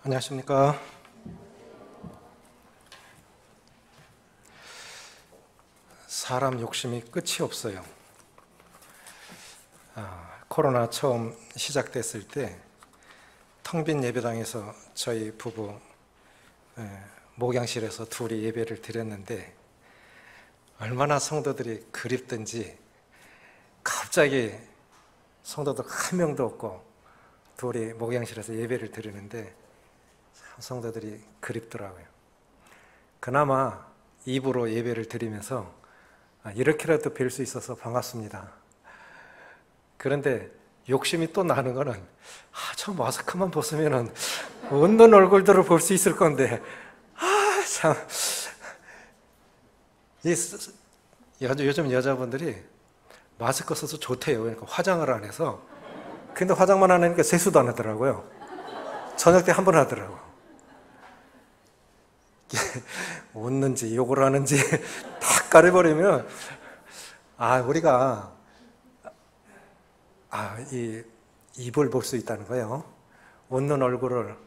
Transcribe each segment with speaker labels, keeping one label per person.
Speaker 1: 안녕하십니까. 사람 욕심이 끝이 없어요. 코로나 처음 시작됐을 때 텅 빈 예배당에서 저희 부부 목양실에서 둘이 예배를 드렸는데 얼마나 성도들이 그립든지 갑자기 성도들 한 명도 없고 둘이 목양실에서 예배를 드리는데 성도들이 그립더라고요. 그나마 입으로 예배를 드리면서 이렇게라도 뵐 수 있어서 반갑습니다. 그런데 욕심이 또 나는 거는 저 마스크만 벗으면 웃는 얼굴들을 볼 수 있을 건데 참 요즘 여자분들이 마스크 써서 좋대요. 그러니까 화장을 안 해서. 근데 화장만 안 하니까 세수도 안 하더라고요. 저녁 때 한 번 하더라고. 웃는지 욕을 하는지 다 가려버리면 우리가 이 입을 볼 수 있다는 거예요. 웃는 얼굴을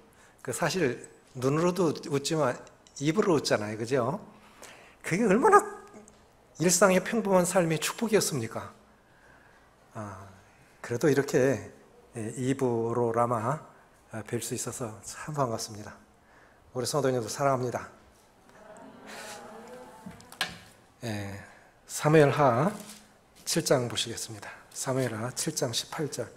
Speaker 1: 사실 눈으로도 웃지만 입으로 웃잖아요, 그죠? 그게 얼마나 일상의 평범한 삶의 축복이었습니까? 그래도 이렇게 입으로나마 뵐 수 있어서 참 반갑습니다. 우리 성도님도 사랑합니다. 사무엘하 7장 보시겠습니다. 사무엘하 7장 18절.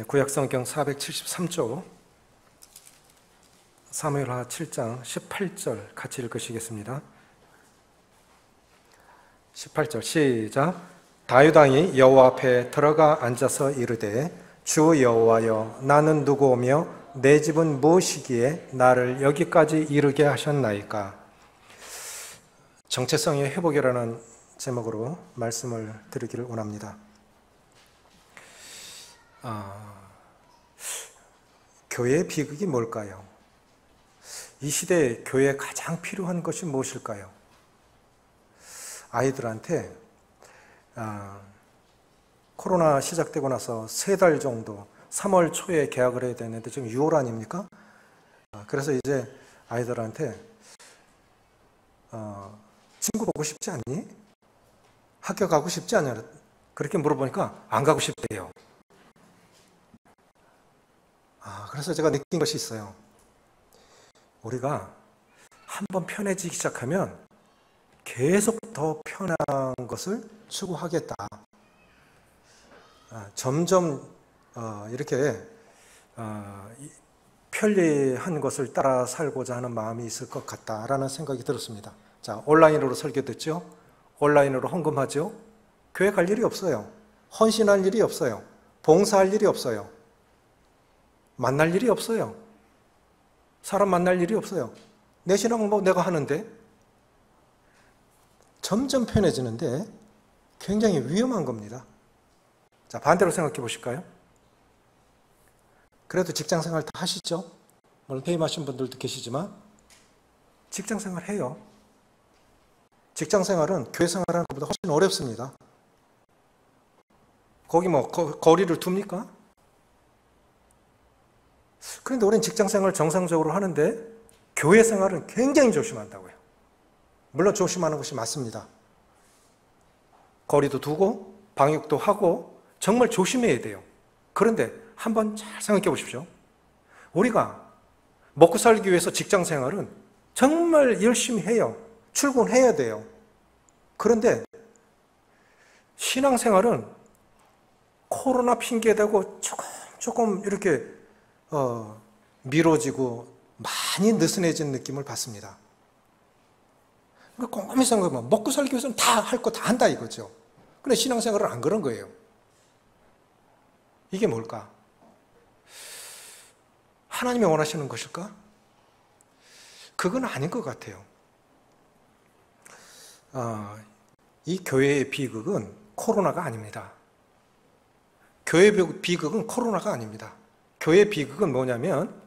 Speaker 1: 구약성경 473조 사무엘하 7장 18절 같이 읽으시겠습니다. 18절 시작. 다윗 왕이 여호와 앞에 들어가 앉아서 이르되 주 여호와여 나는 누구오며 내 집은 무엇이기에 나를 여기까지 이르게 하셨나이까. 정체성의 회복이라는 제목으로 말씀을 드리기를 원합니다. 교회의 비극이 뭘까요? 이 시대에 교회에 가장 필요한 것이 무엇일까요? 아이들한테 코로나 시작되고 나서 3달 정도 3월 초에 개학을 해야 되는데 지금 6월 아닙니까? 그래서 이제 아이들한테 친구 보고 싶지 않니? 학교 가고 싶지 않냐? 그렇게 물어보니까 안 가고 싶대요. 그래서 제가 느낀 것이 있어요. 우리가 한번 편해지기 시작하면 계속 더 편한 것을 추구하겠다. 점점 이렇게 편리한 것을 따라 살고자 하는 마음이 있을 것 같다라는 생각이 들었습니다. 자, 온라인으로 설교 듣죠? 온라인으로 헌금하죠? 교회 갈 일이 없어요. 헌신할 일이 없어요. 봉사할 일이 없어요. 만날 일이 없어요. 사람 만날 일이 없어요. 내 신앙은 내가 하는데 점점 편해지는데 굉장히 위험한 겁니다. 자, 반대로 생각해 보실까요? 그래도 직장 생활 다 하시죠? 물론 퇴임하신 분들도 계시지만 직장 생활 해요. 직장 생활은 교회 생활하는 것보다 훨씬 어렵습니다. 거기 거리를 둡니까? 그런데 우리는 직장 생활 정상적으로 하는데 교회 생활은 굉장히 조심한다고요. 물론 조심하는 것이 맞습니다. 거리도 두고 방역도 하고 정말 조심해야 돼요. 그런데 한번 잘 생각해 보십시오. 우리가 먹고 살기 위해서 직장 생활은 정말 열심히 해요. 출근해야 돼요. 그런데 신앙 생활은 코로나 핑계대고 조금 이렇게 미뤄지고 많이 느슨해진 느낌을 받습니다. 꼼꼼히 생각해보면 먹고 살기 위해서는 다 할 거 다 한다 이거죠. 근데 신앙생활은 안 그런 거예요. 이게 뭘까? 하나님이 원하시는 것일까? 그건 아닌 것 같아요. 이 교회의 비극은 코로나가 아닙니다. 교회의 비극은 코로나가 아닙니다. 교회의 비극은 뭐냐면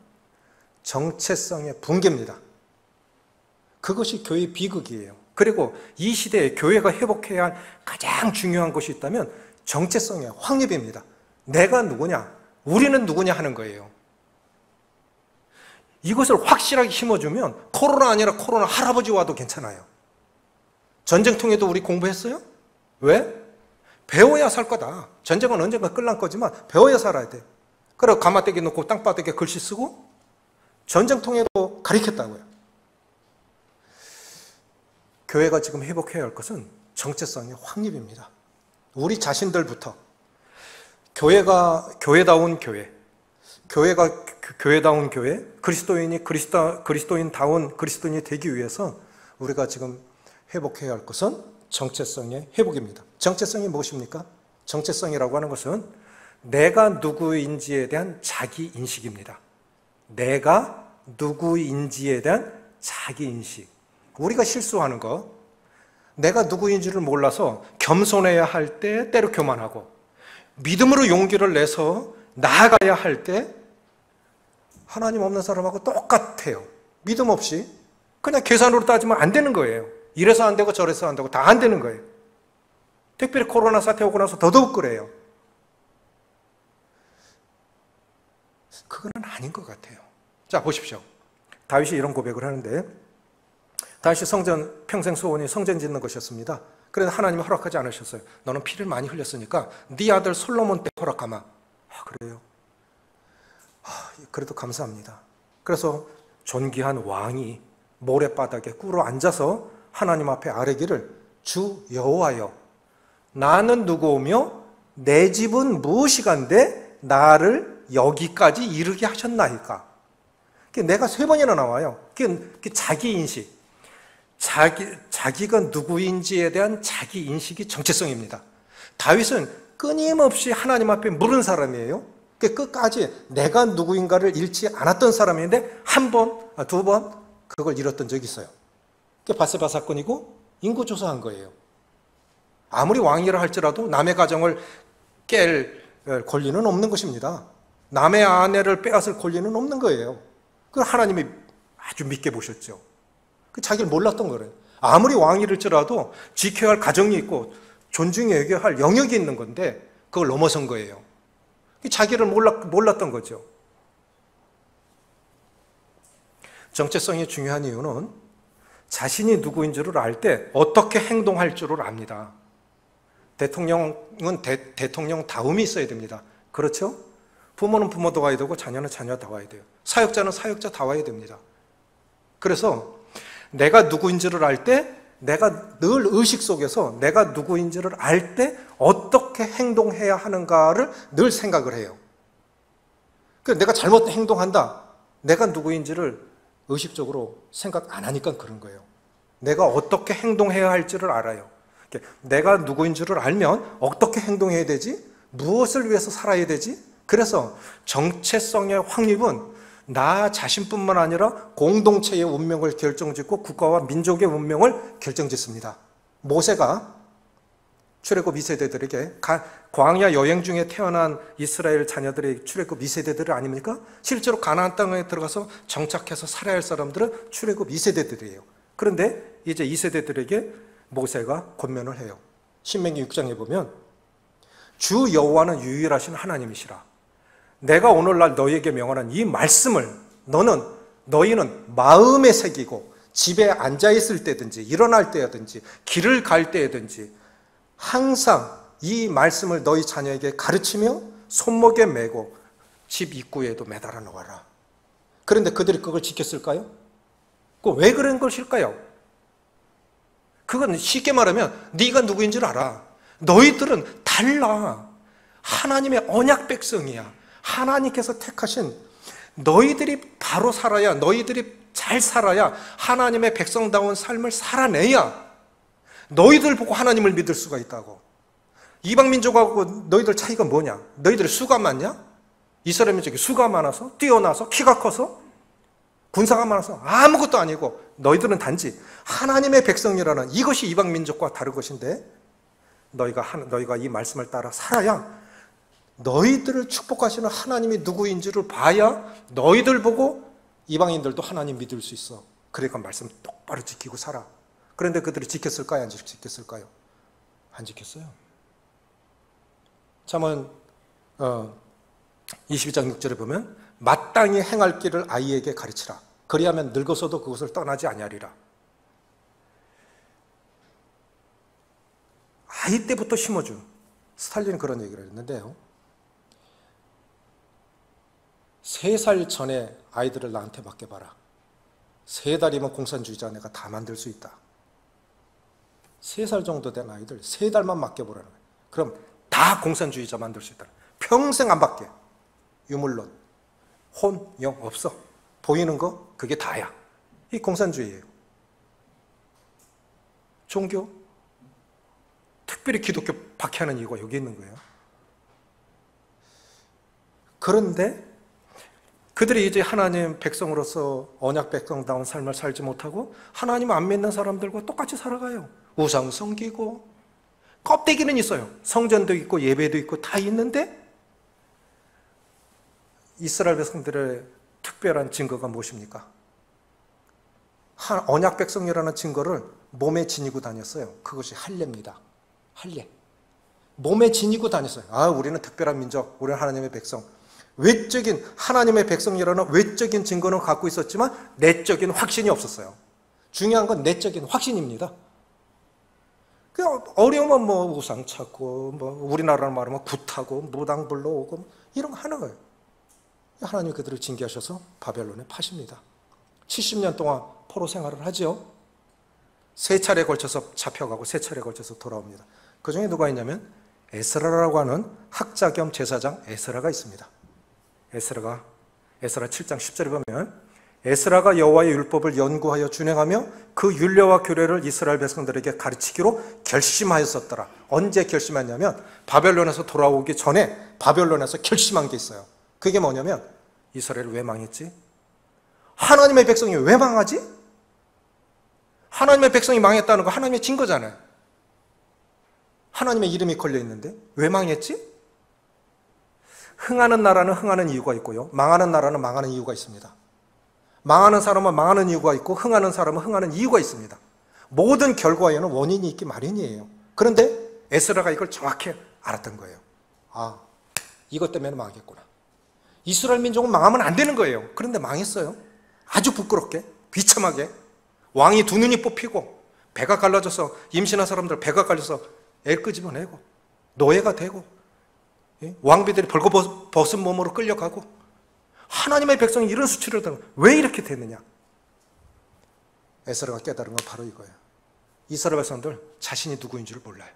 Speaker 1: 정체성의 붕괴입니다. 그것이 교회의 비극이에요. 그리고 이 시대에 교회가 회복해야 할 가장 중요한 것이 있다면 정체성의 확립입니다. 내가 누구냐, 우리는 누구냐 하는 거예요. 이것을 확실하게 심어주면 코로나 아니라 코로나 할아버지 와도 괜찮아요. 전쟁통에도 우리 공부했어요? 왜? 배워야 살 거다. 전쟁은 언젠가 끝날 거지만 배워야 살아야 돼. 그리고 가마떼기 놓고 땅바닥에 글씨 쓰고 전쟁통에도 가르쳤다고요. 교회가 지금 회복해야 할 것은 정체성의 확립입니다. 우리 자신들부터 교회다운 교회, 교회가 교회다운 교회, 그리스도인이 그리스도인다운 그리스도인이 되기 위해서 우리가 지금 회복해야 할 것은 정체성의 회복입니다. 정체성이 무엇입니까? 정체성이라고 하는 것은 내가 누구인지에 대한 자기 인식입니다. 내가 누구인지에 대한 자기 인식. 우리가 실수하는 거, 내가 누구인지를 몰라서 겸손해야 할 때 때로 교만하고, 믿음으로 용기를 내서 나아가야 할 때 하나님 없는 사람하고 똑같아요. 믿음 없이 그냥 계산으로 따지면 안 되는 거예요. 이래서 안 되고 저래서 안 되고 다 안 되는 거예요. 특별히 코로나 사태 오고 나서 더더욱 그래요. 그거는 아닌 것 같아요. 자, 보십시오. 다윗이 이런 고백을 하는데, 다윗이 성전, 평생 소원이 성전 짓는 것이었습니다. 그래서 하나님이 허락하지 않으셨어요. 너는 피를 많이 흘렸으니까 네 아들 솔로몬 때 허락하마. 그래요? 그래도 감사합니다. 그래서 존귀한 왕이 모래바닥에 꿇어 앉아서 하나님 앞에 아뢰기를, 주 여호와여, 나는 누구오며 내 집은 무엇이간데 나를 여기까지 이르게 하셨나이까. 내가 3번이나 나와요. 그게 자기인식. 자기가 누구인지에 대한 자기인식이 정체성입니다. 다윗은 끊임없이 하나님 앞에 물은 사람이에요. 끝까지 내가 누구인가를 잃지 않았던 사람인데 한 번, 2번 그걸 잃었던 적이 있어요. 그게 바세바 사건이고 인구조사한 거예요. 아무리 왕이라 할지라도 남의 가정을 깰 권리는 없는 것입니다. 남의 아내를 빼앗을 권리는 없는 거예요. 그걸 하나님이 아주 믿게 보셨죠. 자기를 몰랐던 거래요. 아무리 왕이랄지라도 지켜야 할 가정이 있고 존중해야 할 영역이 있는 건데 그걸 넘어선 거예요. 자기를 몰랐던 거죠. 정체성이 중요한 이유는 자신이 누구인지를 알 때 어떻게 행동할 줄을 압니다. 대통령은 대통령다움이 있어야 됩니다. 그렇죠? 부모는 부모다워야 되고 자녀는 자녀다워야 돼요. 사역자는 사역자다워야 됩니다. 그래서 내가 누구인지를 알 때, 내가 늘 의식 속에서 내가 누구인지를 알 때 어떻게 행동해야 하는가를 늘 생각을 해요. 내가 잘못 행동한다. 내가 누구인지를 의식적으로 생각 안 하니까 그런 거예요. 내가 어떻게 행동해야 할지를 알아요. 내가 누구인지를 알면 어떻게 행동해야 되지? 무엇을 위해서 살아야 되지? 그래서 정체성의 확립은 나 자신뿐만 아니라 공동체의 운명을 결정짓고 국가와 민족의 운명을 결정짓습니다. 모세가 출애굽 2세대들에게 광야 여행 중에 태어난 이스라엘 자녀들의 출애굽 2세대들 아닙니까? 실제로 가나안 땅에 들어가서 정착해서 살아야 할 사람들은 출애굽 2세대들이에요. 그런데 이제 2세대들에게 모세가 권면을 해요. 신명기 6장에 보면 주 여호와는 유일하신 하나님이시라. 내가 오늘날 너희에게 명하는 이 말씀을 너희는 마음에 새기고 집에 앉아있을 때든지 일어날 때든지 길을 갈 때든지 항상 이 말씀을 너희 자녀에게 가르치며 손목에 메고 집 입구에도 매달아 놓아라. 그런데 그들이 그걸 지켰을까요? 왜 그런 것일까요? 그건 쉽게 말하면 네가 누구인 줄 알아. 너희들은 달라. 하나님의 언약 백성이야. 하나님께서 택하신 너희들이 바로 살아야, 너희들이 잘 살아야 하나님의 백성다운 삶을 살아내야 너희들 보고 하나님을 믿을 수가 있다고. 이방민족하고 너희들 차이가 뭐냐? 너희들이 수가 많냐? 이스라엘 민족이 수가 많아서, 뛰어나서, 키가 커서, 군사가 많아서 아무것도 아니고 너희들은 단지 하나님의 백성이라는 이것이 이방민족과 다른 것인데 너희가 이 말씀을 따라 살아야 너희들을 축복하시는 하나님이 누구인지를 봐야 너희들 보고 이방인들도 하나님 믿을 수 있어. 그러니까 말씀 똑바로 지키고 살아. 그런데 그들이 지켰을까요? 안 지켰을까요? 안 지켰어요. 잠언 22장 6절에 보면 마땅히 행할 길을 아이에게 가르치라. 그리하면 늙어서도 그것을 떠나지 아니하리라. 아이 때부터 심어줘. 스탈린은 그런 얘기를 했는데요. 3살 전에 아이들을 나한테 맡겨봐라. 3달이면 공산주의자 내가 다 만들 수 있다. 3살 정도 된 아이들 3달만 맡겨보라는 거예요. 그럼 다 공산주의자 만들 수 있다. 평생 안 바뀌어. 유물론, 혼, 영 없어. 보이는 거 그게 다야. 이 공산주의예요. 종교, 특별히 기독교 박해하는 이유가 여기 있는 거예요. 그런데 그들이 이제 하나님 백성으로서 언약 백성다운 삶을 살지 못하고 하나님 안 믿는 사람들과 똑같이 살아가요. 우상 섬기고 껍데기는 있어요. 성전도 있고 예배도 있고 다 있는데 이스라엘 백성들의 특별한 증거가 무엇입니까? 언약 백성이라는 증거를 몸에 지니고 다녔어요. 그것이 할례입니다. 할례. 몸에 지니고 다녔어요. 아, 우리는 특별한 민족, 우리는 하나님의 백성. 외적인 하나님의 백성이라는 외적인 증거는 갖고 있었지만 내적인 확신이 없었어요. 중요한 건 내적인 확신입니다. 어려우면 뭐 우상 찾고, 뭐 우리나라로 말하면 굿하고 무당 불러오고 이런 거 하는 거예요. 하나님이 그들을 징계하셔서 바벨론에 파십니다. 70년 동안 포로 생활을 하죠. 3차례에 걸쳐서 잡혀가고 3차례에 걸쳐서 돌아옵니다. 그 중에 누가 있냐면 에스라라고 하는 학자 겸 제사장 에스라가 있습니다. 에스라 7장 10절에 보면 에스라가 여호와의 율법을 연구하여 준행하며 그 율례와 규례를 이스라엘 백성들에게 가르치기로 결심하였었더라. 언제 결심했냐면 바벨론에서 돌아오기 전에 바벨론에서 결심한 게 있어요. 그게 뭐냐면 이스라엘이 왜 망했지? 하나님의 백성이 왜 망하지? 하나님의 백성이 망했다는 거 하나님의 증거잖아요. 하나님의 이름이 걸려있는데 왜 망했지? 흥하는 나라는 흥하는 이유가 있고요. 망하는 나라는 망하는 이유가 있습니다. 망하는 사람은 망하는 이유가 있고 흥하는 사람은 흥하는 이유가 있습니다. 모든 결과에는 원인이 있기 마련이에요. 그런데 에스라가 이걸 정확히 알았던 거예요. 아, 이것 때문에 망하겠구나. 이스라엘 민족은 망하면 안 되는 거예요. 그런데 망했어요. 아주 부끄럽게, 비참하게. 왕이 2눈이 뽑히고 배가 갈라져서 임신한 사람들 배가 갈려서 애 끄집어내고 노예가 되고 왕비들이 벌거벗은 몸으로 끌려가고 하나님의 백성이 이런 수치를 당하고 왜 이렇게 됐느냐? 에스라가 깨달은 건 바로 이거예요. 이스라엘 백성들 자신이 누구인 줄 몰라요.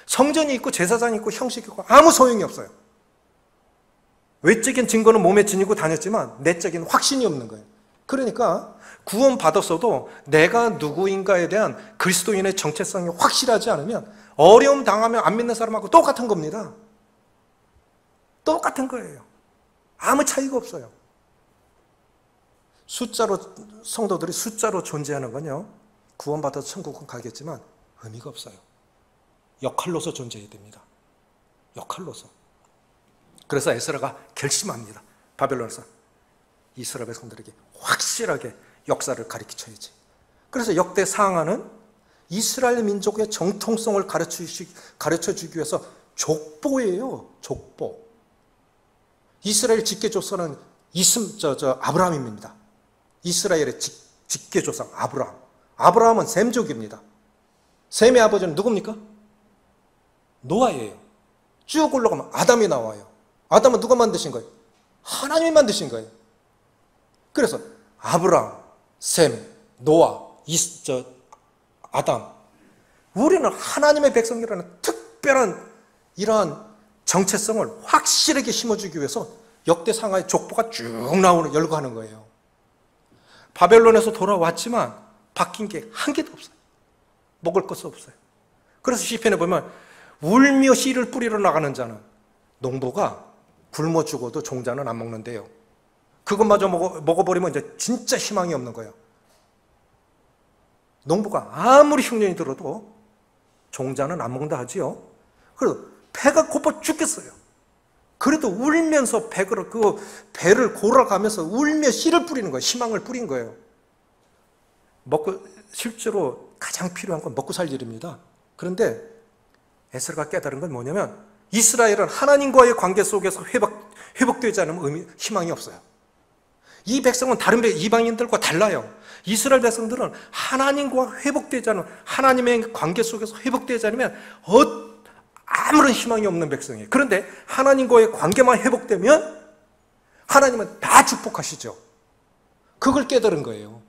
Speaker 1: 성전이 있고 제사장이 있고 형식이 있고 아무 소용이 없어요. 외적인 증거는 몸에 지니고 다녔지만 내적인 확신이 없는 거예요. 그러니까 구원 받았어도 내가 누구인가에 대한 그리스도인의 정체성이 확실하지 않으면 어려움 당하면 안 믿는 사람하고 똑같은 겁니다. 똑같은 거예요. 아무 차이가 없어요. 성도들이 숫자로 존재하는 건요, 구원받아서 천국은 가겠지만 의미가 없어요. 역할로서 존재해야 됩니다. 역할로서. 그래서 에스라가 결심합니다. 바벨론에서 이스라엘 백성들에게 확실하게 역사를 가르쳐야지. 그래서 역대 상하는 이스라엘 민족의 정통성을 가르쳐주기 위해서 족보예요. 족보. 이스라엘 직계조상은 아브라함입니다. 이스라엘의 직계조상 아브라함. 아브라함은 셈족입니다. 셈의 아버지는 누굽니까? 노아예요. 쭉 올라가면 아담이 나와요. 아담은 누가 만드신 거예요? 하나님이 만드신 거예요. 그래서 아브라함, 셈, 노아, 아담. 우리는 하나님의 백성이라는 특별한 이러한 정체성을 확실하게 심어주기 위해서 역대상하의 족보가 쭉 열거하는 거예요. 바벨론에서 돌아왔지만 바뀐 게 한 개도 없어요. 먹을 것도 없어요. 그래서 시편에 보면 울며 씨를 뿌리러 나가는 자는 농부가 굶어 죽어도 종자는 안 먹는데요. 그것마저 먹어버리면 이제 진짜 희망이 없는 거예요. 농부가 아무리 흉년이 들어도 종자는 안 먹는다 하지요. 그래서 배가 고파 죽겠어요. 그래도 울면서 그 배를 골아가면서 울며 씨를 뿌리는 거예요. 희망을 뿌린 거예요. 실제로 가장 필요한 건 먹고 살 일입니다. 그런데 에스라가 깨달은 건 뭐냐면 이스라엘은 하나님과의 관계 속에서 회복되지 않으면 희망이 없어요. 이 백성은 다른 이방인들과 달라요. 이스라엘 백성들은 하나님과 회복되지 않으면, 하나님의 관계 속에서 회복되지 않으면 아무런 희망이 없는 백성이에요. 그런데 하나님과의 관계만 회복되면 하나님은 다 축복하시죠. 그걸 깨달은 거예요.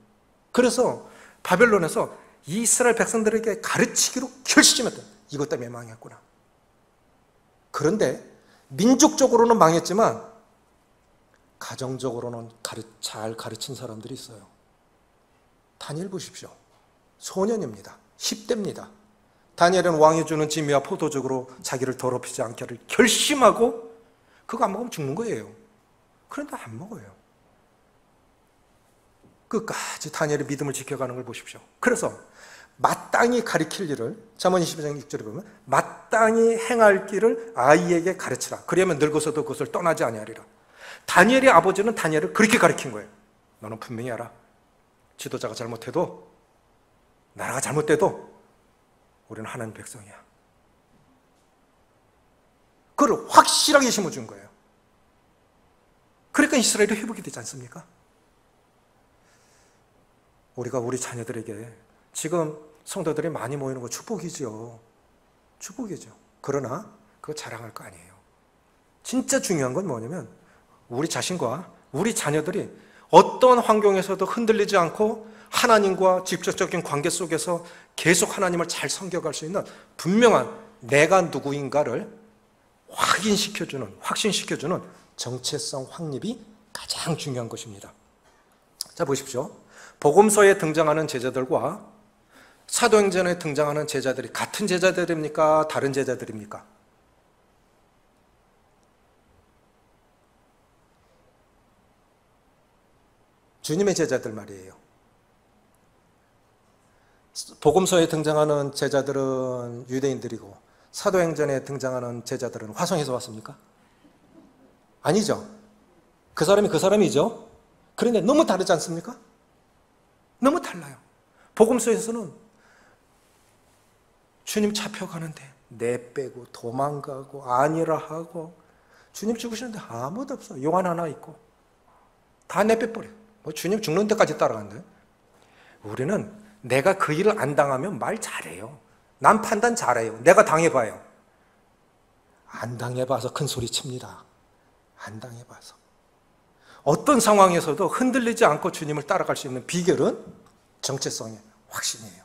Speaker 1: 그래서 바벨론에서 이스라엘 백성들에게 가르치기로 결심했다. 이것 때문에 망했구나. 그런데 민족적으로는 망했지만 가정적으로는 잘 가르친 사람들이 있어요. 다니엘 보십시오. 소년입니다. 10대입니다. 다니엘은 왕이 주는 진미와 포도죽으로 자기를 더럽히지 않기를 결심하고 그거 안 먹으면 죽는 거예요. 그런데 안 먹어요. 끝까지 다니엘의 믿음을 지켜가는 걸 보십시오. 그래서 마땅히 가르칠 일을 잠언 22장 6절에 보면 마땅히 행할 길을 아이에게 가르치라. 그러면 늙어서도 그것을 떠나지 아니하리라. 다니엘의 아버지는 다니엘을 그렇게 가르친 거예요. 너는 분명히 알아. 지도자가 잘못해도, 나라가 잘못돼도 우리는 하나님 백성이야. 그걸 확실하게 심어준 거예요. 그러니까 이스라엘이 회복이 되지 않습니까? 우리가 우리 자녀들에게 지금 성도들이 많이 모이는 거 축복이죠. 축복이죠. 그러나 그거 자랑할 거 아니에요. 진짜 중요한 건 뭐냐면 우리 자신과 우리 자녀들이 어떤 환경에서도 흔들리지 않고 하나님과 직접적인 관계 속에서 계속 하나님을 잘 섬겨갈 수 있는 분명한 내가 누구인가를 확신시켜주는 정체성 확립이 가장 중요한 것입니다. 자, 보십시오. 복음서에 등장하는 제자들과 사도행전에 등장하는 제자들이 같은 제자들입니까? 다른 제자들입니까? 주님의 제자들 말이에요. 복음서에 등장하는 제자들은 유대인들이고 사도행전에 등장하는 제자들은 화성에서 왔습니까? 아니죠. 그 사람이 그 사람이죠. 그런데 너무 다르지 않습니까? 너무 달라요. 복음서에서는 주님 잡혀가는데 내빼고 도망가고 아니라 하고 주님 죽으시는데 아무도 없어. 요한 하나 있고 다 내빼버려. 주님 죽는 데까지 따라간대. 우리는 내가 그 일을 안 당하면 말 잘해요. 남 판단 잘해요. 내가 당해봐요. 안 당해봐서 큰 소리 칩니다. 안 당해봐서. 어떤 상황에서도 흔들리지 않고 주님을 따라갈 수 있는 비결은 정체성의 확신이에요.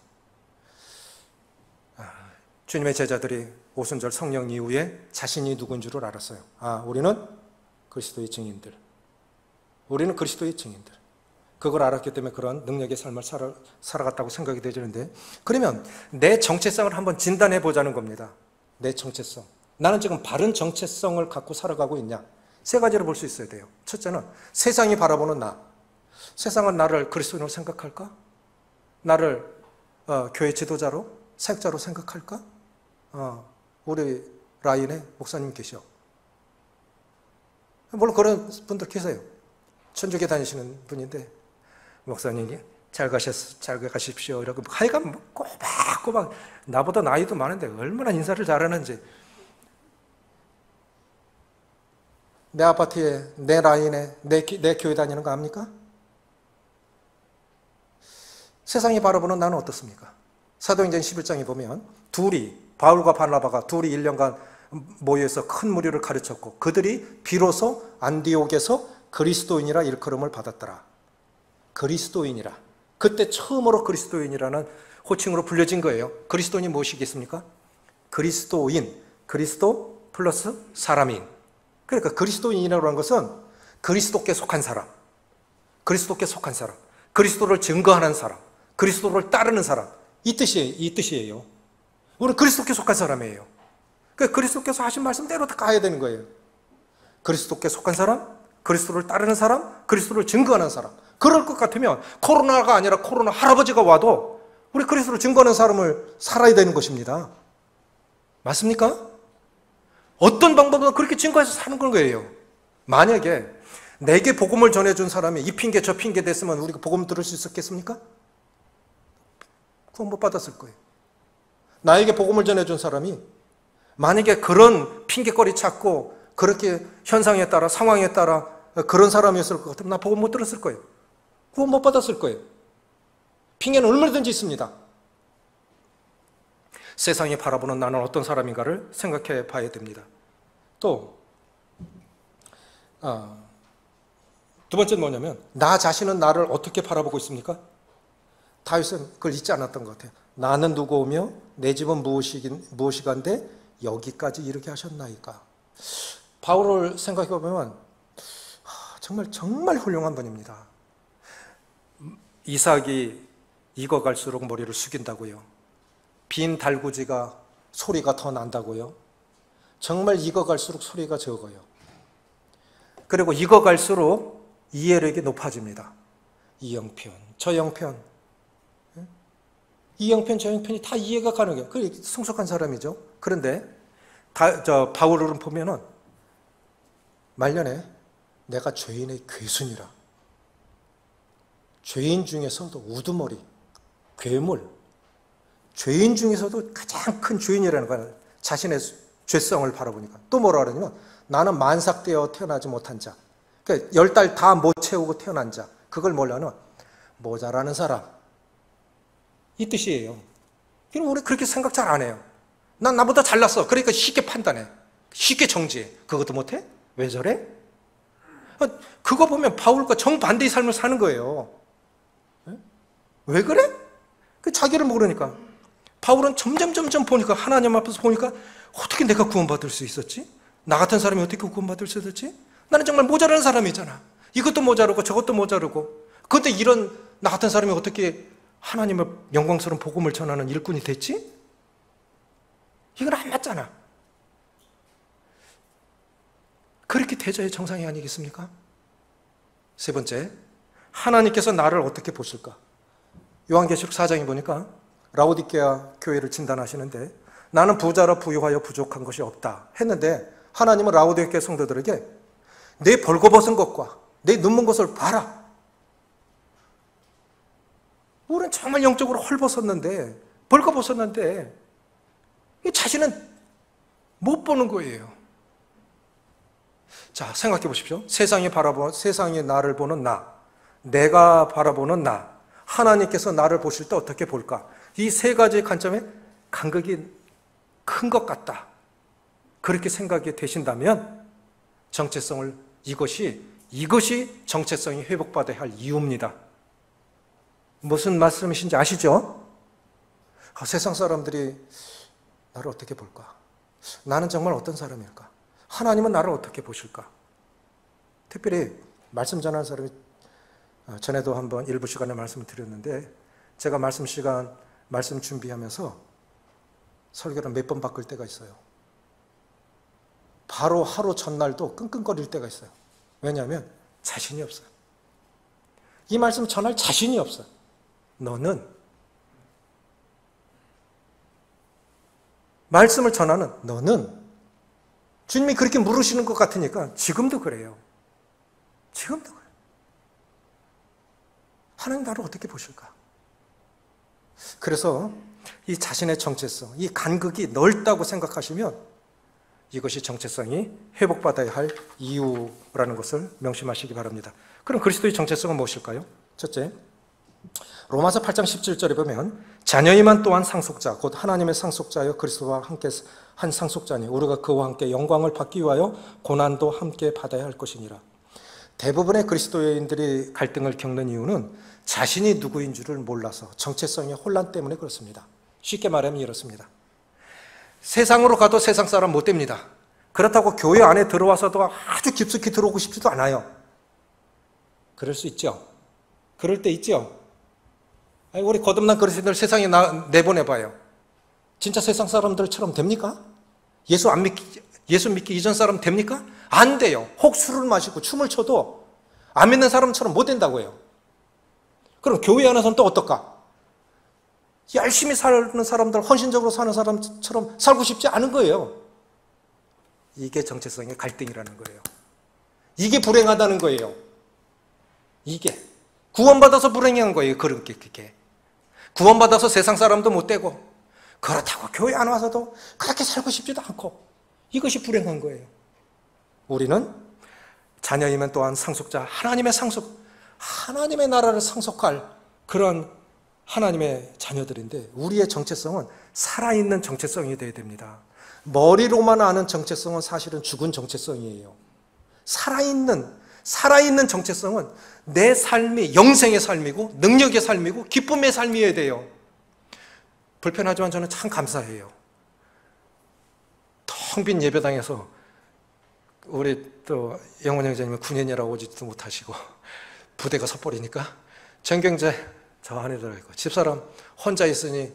Speaker 1: 주님의 제자들이 오순절 성령 이후에 자신이 누군 줄을 알았어요. 우리는 그리스도의 증인들. 우리는 그리스도의 증인들. 그걸 알았기 때문에 그런 능력의 삶을 살아갔다고 생각이 되지는데, 그러면 내 정체성을 한번 진단해 보자는 겁니다. 내 정체성. 나는 지금 바른 정체성을 갖고 살아가고 있냐? 세 가지로 볼 수 있어야 돼요. 첫째는 세상이 바라보는 나. 세상은 나를 그리스도인으로 생각할까? 나를 교회 지도자로, 사역자로 생각할까? 우리 라인에 목사님 계셔. 물론 그런 분들 계세요. 천주교 다니시는 분인데 목사님이 잘 가십시오. 이러고 하여간 꼬박꼬박 나보다 나이도 많은데 얼마나 인사를 잘하는지. 내 아파트에, 내 라인에, 내 교회 다니는 거 압니까? 세상이 바라보는 나는 어떻습니까? 사도행전 11장에 보면 바울과 바나바가 둘이 1년간 모여서 큰 무리를 가르쳤고 그들이 비로소 안디옥에서 그리스도인이라 일컬음을 받았더라. 그리스도인이라. 그때 처음으로 그리스도인이라는 호칭으로 불려진 거예요. 그리스도인이 무엇이겠습니까? 그리스도인, 그리스도 플러스 사람인. 그러니까 그리스도인이라고 하는 것은 그리스도께 속한 사람, 그리스도께 속한 사람, 그리스도를 증거하는 사람, 그리스도를 따르는 사람, 이 뜻이에요. 우리는 그리스도께 속한 사람이에요. 그러니까 그리스도께서 하신 말씀대로 다 가야 되는 거예요. 그리스도께 속한 사람, 그리스도를 따르는 사람, 그리스도를 증거하는 사람. 그럴 것 같으면 코로나가 아니라 코로나 할아버지가 와도 우리 그리스도를 증거하는 사람을 살아야 되는 것입니다. 맞습니까? 어떤 방법으로 그렇게 증거해서 사는 건 거예요. 만약에 내게 복음을 전해준 사람이 이 핑계 저 핑계 됐으면 우리가 복음 들을 수 있었겠습니까? 구원 못 받았을 거예요. 나에게 복음을 전해준 사람이 만약에 그런 핑계거리 찾고 그렇게 현상에 따라 상황에 따라 그런 사람이었을 것 같으면 나 복음 못 들었을 거예요. 구원 못 받았을 거예요. 핑계는 얼마든지 있습니다. 세상이 바라보는 나는 어떤 사람인가를 생각해 봐야 됩니다. 또 두 번째는 뭐냐면 나 자신은 나를 어떻게 바라보고 있습니까? 다윗은 그걸 잊지 않았던 것 같아요. 나는 누구오며 내 집은 무엇이간데 여기까지 이르게 하셨나이까. 바울을 생각해 보면 정말 훌륭한 분입니다. 이삭이 익어갈수록 머리를 숙인다고요. 빈 달구지가 소리가 더 난다고요. 정말 익어갈수록 소리가 적어요. 그리고 익어갈수록 이해력이 높아집니다. 이 형편, 저 형편, 이 형편, 저 형편이 다 이해가 가능해요. 그 성숙한 사람이죠. 그런데 바울을 보면은 말년에 내가 죄인의 괴순이라. 죄인 중에서도 우두머리, 괴물, 죄인 중에서도 가장 큰 죄인이라는 거예요. 자신의 죄성을 바라보니까. 또 뭐라 그러냐면 나는 만삭되어 태어나지 못한 자. 그러니까 10달 다 못 채우고 태어난 자. 그걸 뭐냐면 모자라는 사람. 이 뜻이에요. 그럼 우리 그렇게 생각 잘 안 해요. 난 나보다 잘났어. 그러니까 쉽게 판단해. 쉽게 정지해. 그것도 못해? 왜 저래? 그거 보면 바울과 정반대의 삶을 사는 거예요. 왜 그래? 자기를 모르니까. 바울은 점점 보니까 하나님 앞에서 보니까 어떻게 내가 구원받을 수 있었지? 나 같은 사람이 어떻게 구원받을 수 있었지? 나는 정말 모자라는 사람이잖아. 이것도 모자르고 저것도 모자르고. 그런데 이런 나 같은 사람이 어떻게 하나님의 영광스러운 복음을 전하는 일꾼이 됐지? 이건 안 맞잖아. 그렇게 되져야 정상이 아니겠습니까? 세 번째, 하나님께서 나를 어떻게 보실까? 요한계시록 4장에 보니까 라오디게아 교회를 진단하시는데 나는 부자라 부유하여 부족한 것이 없다 했는데 하나님은 라오디게아 성도들에게 내 벌거벗은 것과 내 눈먼 것을 봐라. 우리는 정말 영적으로 헐벗었는데 벌거벗었는데 자신은 못 보는 거예요. 자, 생각해 보십시오. 세상이 나를 보는 나, 내가 바라보는 나, 하나님께서 나를 보실 때 어떻게 볼까? 이 세 가지 관점에 간극이 큰 것 같다. 그렇게 생각이 되신다면 정체성을 이것이 정체성이 회복받아야 할 이유입니다. 무슨 말씀이신지 아시죠? 세상 사람들이 나를 어떻게 볼까? 나는 정말 어떤 사람일까? 하나님은 나를 어떻게 보실까? 특별히 말씀 전하는 사람이 전에도 한번 일부 시간에 말씀을 드렸는데 제가 말씀 준비하면서 설교를 몇 번 바꿀 때가 있어요. 바로 하루 전날도 끙끙거릴 때가 있어요. 왜냐하면 자신이 없어요. 이 말씀 전할 자신이 없어요. 말씀을 전하는 너는 주님이 그렇게 물으시는 것 같으니까 지금도 그래요. 지금도 그래요. 하나님 나를 어떻게 보실까? 그래서 이 자신의 정체성, 이 간극이 넓다고 생각하시면 이것이 정체성이 회복받아야 할 이유라는 것을 명심하시기 바랍니다. 그럼 그리스도의 정체성은 무엇일까요? 첫째, 로마서 8장 17절에 보면 자녀이만 또한 상속자, 곧 하나님의 상속자여 그리스도와 함께 한 상속자니 우리가 그와 함께 영광을 받기 위하여 고난도 함께 받아야 할 것이니라. 대부분의 그리스도인들이 갈등을 겪는 이유는 자신이 누구인 줄을 몰라서 정체성의 혼란 때문에 그렇습니다. 쉽게 말하면 이렇습니다. 세상으로 가도 세상 사람 못 됩니다. 그렇다고 교회 안에 들어와서도 아주 깊숙이 들어오고 싶지도 않아요. 그럴 수 있죠. 그럴 때 있죠. 우리 거듭난 그리스도인들 세상에 내보내봐요. 진짜 세상 사람들처럼 됩니까? 예수 믿기 이전 사람 됩니까? 안 돼요. 혹 술을 마시고 춤을 춰도 안 믿는 사람처럼 못 된다고요. 그럼 교회 안에서는 또 어떨까? 열심히 사는 사람들, 헌신적으로 사는 사람처럼 살고 싶지 않은 거예요. 이게 정체성의 갈등이라는 거예요. 이게 불행하다는 거예요. 이게 구원받아서 불행한 거예요. 그게 구원받아서 세상 사람도 못 되고, 그렇다고 교회 안 와서도 그렇게 살고 싶지도 않고, 이것이 불행한 거예요. 우리는 자녀이면 또한 상속자, 하나님의 상속, 하나님의 나라를 상속할 그런 하나님의 자녀들인데, 우리의 정체성은 살아있는 정체성이 되어야 됩니다. 머리로만 아는 정체성은 사실은 죽은 정체성이에요. 살아있는 정체성은 내 삶이 영생의 삶이고 능력의 삶이고 기쁨의 삶이어야 돼요. 불편하지만 저는 참 감사해요. 텅 빈 예배당에서 우리 또 영원 형제님은 9년이라고 오지도 못하시고 부대가 섣버리니까 정경재 저 안에 들어있고, 집사람 혼자 있으니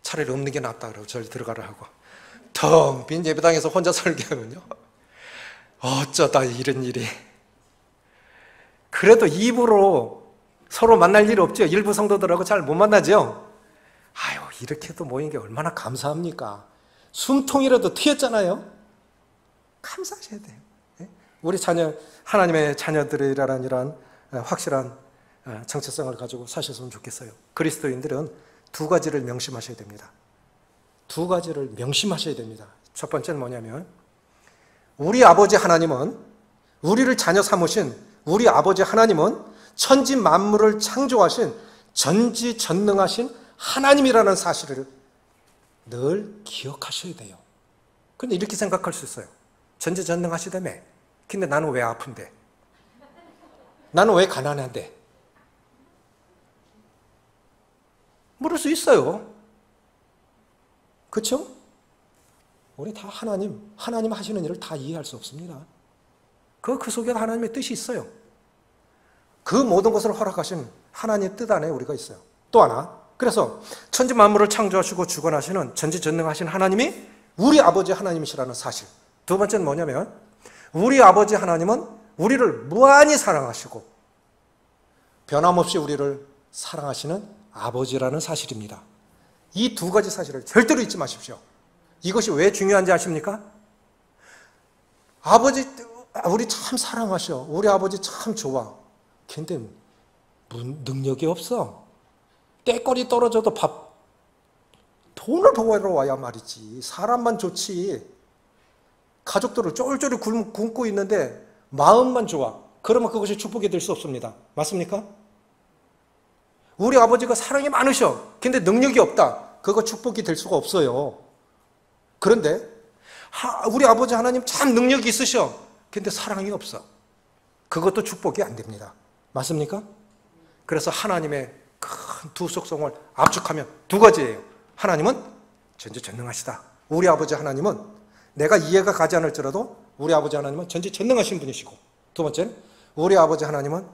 Speaker 1: 차라리 없는 게 낫다 그러고 저를 들어가라 하고, 텅 빈 예배당에서 혼자 설교하면요, 어쩌다 이런 일이. 그래도 입으로 서로 만날 일 없죠. 일부 성도들하고 잘 못 만나죠. 아유, 이렇게도 모인 게 얼마나 감사합니까? 숨통이라도 튀었잖아요. 감사하셔야 돼요. 우리 자녀, 하나님의 자녀들이라는 이런 확실한 정체성을 가지고 사셨으면 좋겠어요. 그리스도인들은 두 가지를 명심하셔야 됩니다. 두 가지를 명심하셔야 됩니다. 첫 번째는 뭐냐면, 우리 아버지 하나님은, 우리를 자녀 삼으신 우리 아버지 하나님은 천지 만물을 창조하신 전지전능하신 하나님이라는 사실을 늘 기억하셔야 돼요. 근데 이렇게 생각할 수 있어요. 전지전능하시다며. 근데 나는 왜 아픈데? 나는 왜 가난한데? 물을 수 있어요. 그렇죠? 우리 다 하나님 하시는 일을 다 이해할 수 없습니다. 그 속에 하나님의 뜻이 있어요. 그 모든 것을 허락하신 하나님의 뜻 안에 우리가 있어요. 또 하나, 그래서 천지 만물을 창조하시고 주관하시는 전지전능하신 하나님이 우리 아버지 하나님이시라는 사실. 두 번째는 뭐냐면, 우리 아버지 하나님은 우리를 무한히 사랑하시고 변함없이 우리를 사랑하시는 아버지라는 사실입니다. 이 두 가지 사실을 절대로 잊지 마십시오. 이것이 왜 중요한지 아십니까? 아버지, 우리 참 사랑하셔. 우리 아버지 참 좋아. 근데 능력이 없어. 때거리 떨어져도 돈을 벌어 와야 말이지. 사람만 좋지. 가족들을 쫄쫄이 굶고 있는데 마음만 좋아. 그러면 그것이 축복이 될 수 없습니다. 맞습니까? 우리 아버지가 사랑이 많으셔. 근데 능력이 없다. 그거 축복이 될 수가 없어요. 그런데 우리 아버지 하나님 참 능력이 있으셔. 근데 사랑이 없어. 그것도 축복이 안 됩니다. 맞습니까? 그래서 하나님의 큰 두 속성을 압축하면 두 가지예요. 하나님은 전지전능하시다. 우리 아버지 하나님은 내가 이해가 가지 않을지라도 우리 아버지 하나님은 전지전능하신 분이시고, 두 번째는 우리 아버지 하나님은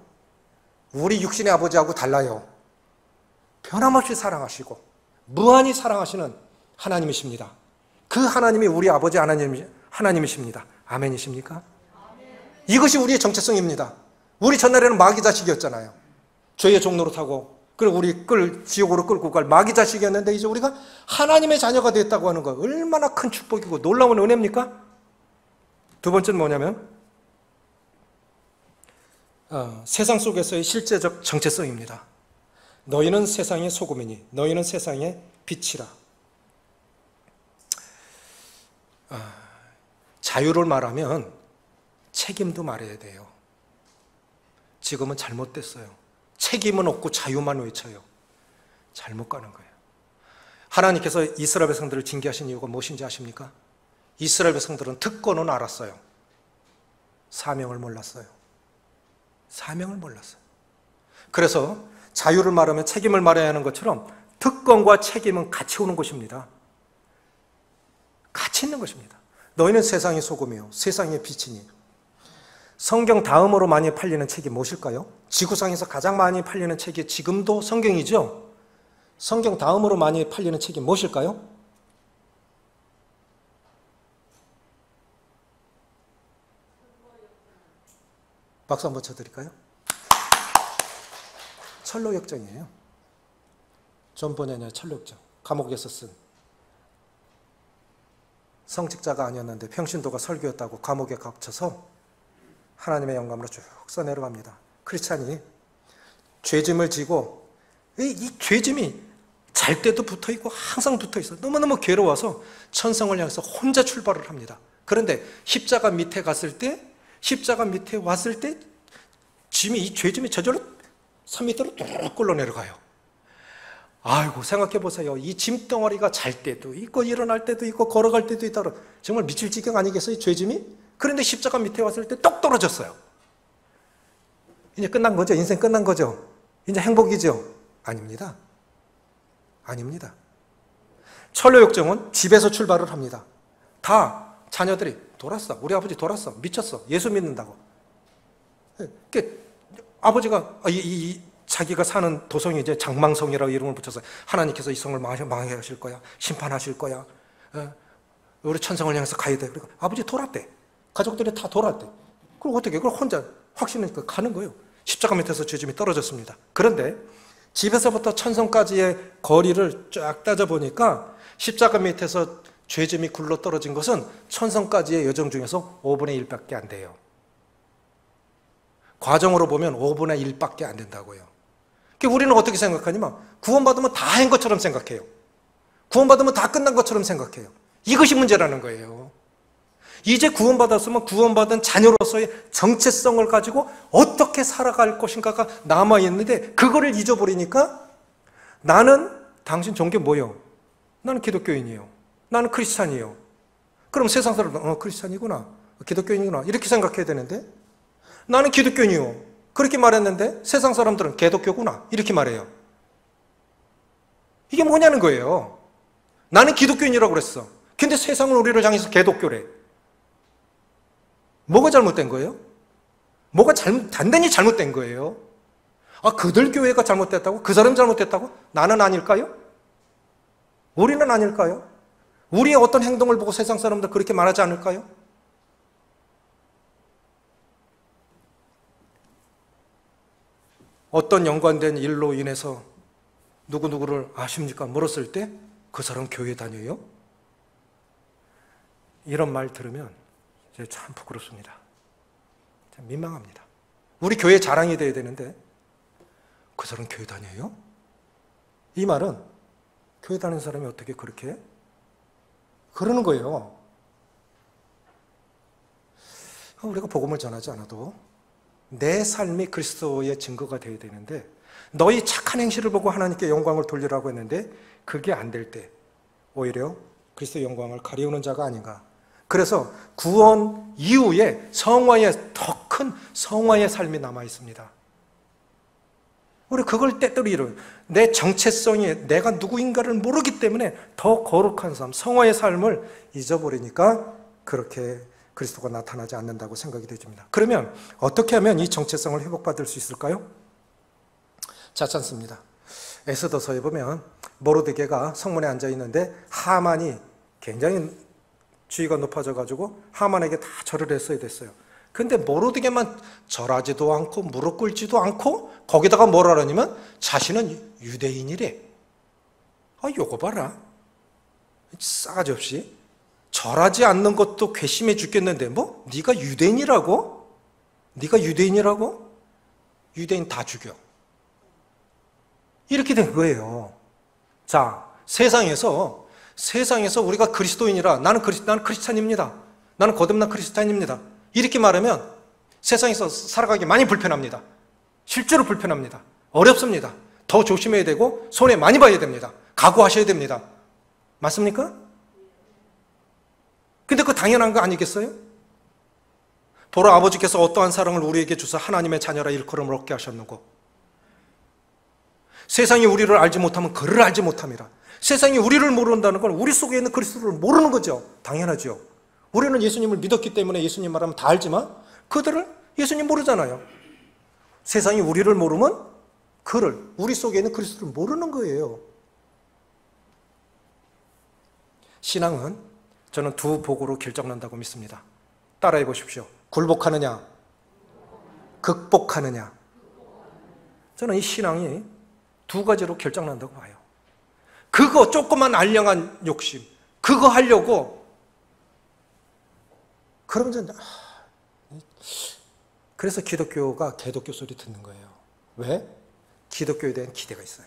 Speaker 1: 우리 육신의 아버지하고 달라요. 변함없이 사랑하시고 무한히 사랑하시는 하나님이십니다. 그 하나님이 우리 아버지 하나님이십니다. 아멘이십니까? 이것이 우리의 정체성입니다. 우리 전날에는 마귀 자식이었잖아요. 죄의 종로로 타고, 그리고 우리 지옥으로 끌고 갈 마귀 자식이었는데 이제 우리가 하나님의 자녀가 됐다고 하는 거 얼마나 큰 축복이고 놀라운 은혜입니까? 두 번째는 뭐냐면 세상 속에서의 실제적 정체성입니다. 너희는 세상의 소금이니 너희는 세상의 빛이라. 자유를 말하면 책임도 말해야 돼요. 지금은 잘못됐어요. 책임은 없고 자유만 외쳐요. 잘못 가는 거예요. 하나님께서 이스라엘 백성들을 징계하신 이유가 무엇인지 아십니까? 이스라엘 백성들은 특권은 알았어요. 사명을 몰랐어요. 사명을 몰랐어요. 그래서 자유를 말하면 책임을 말해야 하는 것처럼 특권과 책임은 같이 오는 것입니다. 같이 있는 것입니다. 너희는 세상의 소금이요 세상의 빛이니. 성경 다음으로 많이 팔리는 책이 무엇일까요? 지구상에서 가장 많이 팔리는 책이 지금도 성경이죠? 성경 다음으로 많이 팔리는 책이 무엇일까요? 박수 한번 쳐드릴까요? 철로역정이에요. 존 버넷의 철로역정. 감옥에서 쓴 성직자가 아니었는데 평신도가 설교였다고 감옥에 갇혀서 하나님의 영감으로 쭉 써내려갑니다. 크리스찬이 죄짐을 지고 이 죄짐이 잘 때도 붙어있고 항상 붙어있어. 너무너무 괴로워서 천성을 향해서 혼자 출발을 합니다. 그런데 십자가 밑에 갔을 때, 십자가 밑에 왔을 때 이 죄짐이 저절로 3m로 뚝 굴러 내려가요. 아이고, 생각해보세요. 이 짐덩어리가 잘 때도 있고 일어날 때도 있고 걸어갈 때도 있다. 정말 미칠 지경 아니겠어요, 죄짐이? 그런데 십자가 밑에 왔을 때 똑 떨어졌어요. 이제 끝난 거죠? 인생 끝난 거죠? 이제 행복이죠? 아닙니다. 아닙니다. 천로역정은 집에서 출발을 합니다. 다 자녀들이 돌았어. 우리 아버지 돌았어. 미쳤어. 예수 믿는다고. 아버지가 자기가 사는 도성이 이제 장망성이라고 이름을 붙여서 하나님께서 이 성을 망하게 하실 거야. 심판하실 거야. 우리 천성을 향해서 가야 돼. 그러니까 아버지 돌았대. 가족들이 다 돌았대. 그럼 어떻게? 그걸 혼자 확신하니까 가는 거예요. 십자가 밑에서 죄짐이 떨어졌습니다. 그런데 집에서부터 천성까지의 거리를 쫙 따져보니까 십자가 밑에서 죄짐이 굴러 떨어진 것은 천성까지의 여정 중에서 5분의 1밖에 안 돼요. 과정으로 보면 5분의 1밖에 안 된다고요. 그러니까 우리는 어떻게 생각하냐면 구원받으면 다 한 것처럼 생각해요. 구원받으면 다 끝난 것처럼 생각해요. 이것이 문제라는 거예요. 이제 구원받았으면 구원받은 자녀로서의 정체성을 가지고 어떻게 살아갈 것인가가 남아있는데 그거를 잊어버리니까 나는 당신 종교 뭐요? 나는 기독교인이에요. 나는 크리스찬이에요. 그럼 세상 사람들은 크리스찬이구나. 기독교인이구나. 이렇게 생각해야 되는데 나는 기독교인이요. 그렇게 말했는데 세상 사람들은 개독교구나. 이렇게 말해요. 이게 뭐냐는 거예요. 나는 기독교인이라고 그랬어. 근데 세상은 우리를 향해서 개독교래. 뭐가 잘못된 거예요? 뭐가 단단히 잘못된 거예요? 아, 그들 교회가 잘못됐다고? 그 사람 잘못됐다고? 나는 아닐까요? 우리는 아닐까요? 우리의 어떤 행동을 보고 세상 사람들 그렇게 말하지 않을까요? 어떤 연관된 일로 인해서 누구누구를 아십니까? 물었을 때 그 사람 교회 다녀요? 이런 말 들으면 참 부끄럽습니다. 참 민망합니다. 우리 교회 자랑이 돼야 되는데 그 사람 교회 다녀요? 이 말은 교회 다니는 사람이 어떻게 그렇게 그러는 거예요. 우리가 복음을 전하지 않아도 내 삶이 그리스도의 증거가 되어야 되는데 너희 착한 행실을 보고 하나님께 영광을 돌리라고 했는데 그게 안 될 때 오히려 그리스도의 영광을 가리우는 자가 아닌가. 그래서 구원 이후에 성화의 더 큰 성화의 삶이 남아 있습니다. 우리 그걸 때때로 이루어요. 내 정체성이 내가 누구인가를 모르기 때문에 더 거룩한 삶, 성화의 삶을 잊어버리니까 그렇게 그리스도가 나타나지 않는다고 생각이 되집니다. 그러면 어떻게 하면 이 정체성을 회복받을 수 있을까요? 자찬습니다. 에스더서에 보면 모르드게가 성문에 앉아 있는데 하만이 굉장히 주의가 높아져가지고 하만에게 다 절을 했어야 됐어요. 근데 모르드게만 절하지도 않고 무릎 꿇지도 않고 거기다가 뭐라 그러냐면 자신은 유대인이래. 아, 요거 봐라. 싸가지 없이 절하지 않는 것도 괘씸해 죽겠는데 뭐? 네가 유대인이라고? 네가 유대인이라고? 유대인 다 죽여. 이렇게 된 거예요. 자, 세상에서 우리가 그리스도인이라 나는 크리스찬입니다. 나는 거듭난 크리스찬입니다. 이렇게 말하면 세상에서 살아가기 많이 불편합니다. 실제로 불편합니다. 어렵습니다. 더 조심해야 되고 손해 많이 봐야 됩니다. 각오하셔야 됩니다. 맞습니까? 근데 그거 당연한 거 아니겠어요? 보라, 아버지께서 어떠한 사랑을 우리에게 주사 하나님의 자녀라 일컬음을 얻게 하셨는고 세상이 우리를 알지 못하면 그를 알지 못함이라. 세상이 우리를 모른다는 건 우리 속에 있는 그리스도를 모르는 거죠. 당연하죠. 우리는 예수님을 믿었기 때문에 예수님 말하면 다 알지만 그들을 예수님 모르잖아요. 세상이 우리를 모르면 그를, 우리 속에 있는 그리스도를 모르는 거예요. 신앙은 저는 두 복으로 결정난다고 믿습니다. 따라해 보십시오. 굴복하느냐, 극복하느냐. 저는 이 신앙이 두 가지로 결정난다고 봐요. 그거 조그만 알량한 욕심, 그거 하려고 그러면 이제 그래서 기독교가 개독교 소리 듣는 거예요. 왜? 기독교에 대한 기대가 있어요.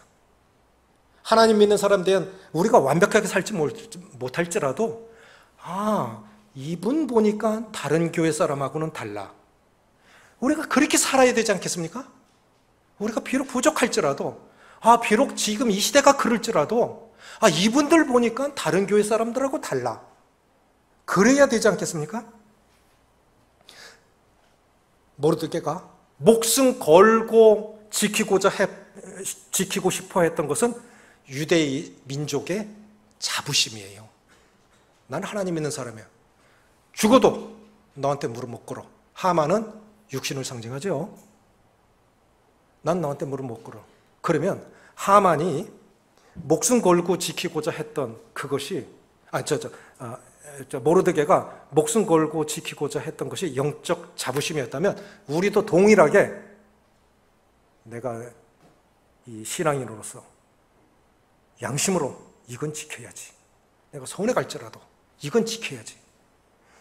Speaker 1: 하나님 믿는 사람에 대한 우리가 완벽하게 살지 못할지라도 이분 보니까 다른 교회 사람하고는 달라. 우리가 그렇게 살아야 되지 않겠습니까? 우리가 비록 부족할지라도 비록 지금 이 시대가 그럴지라도 이분들 보니까 다른 교회 사람들하고 달라. 그래야 되지 않겠습니까? 모르드게가 목숨 걸고 지키고 싶어 했던 것은 유대 민족의 자부심이에요. 난 하나님 믿는 사람이야. 죽어도 너한테 무릎 못 꿇어. 하만은 육신을 상징하죠. 난 너한테 무릎 못 꿇어. 그러면 하만이 목숨 걸고 지키고자 했던 그것이 모르드게가 목숨 걸고 지키고자 했던 것이 영적 자부심이었다면 우리도 동일하게 내가 이 신앙인으로서 양심으로 이건 지켜야지. 내가 손해 갈지라도 이건 지켜야지.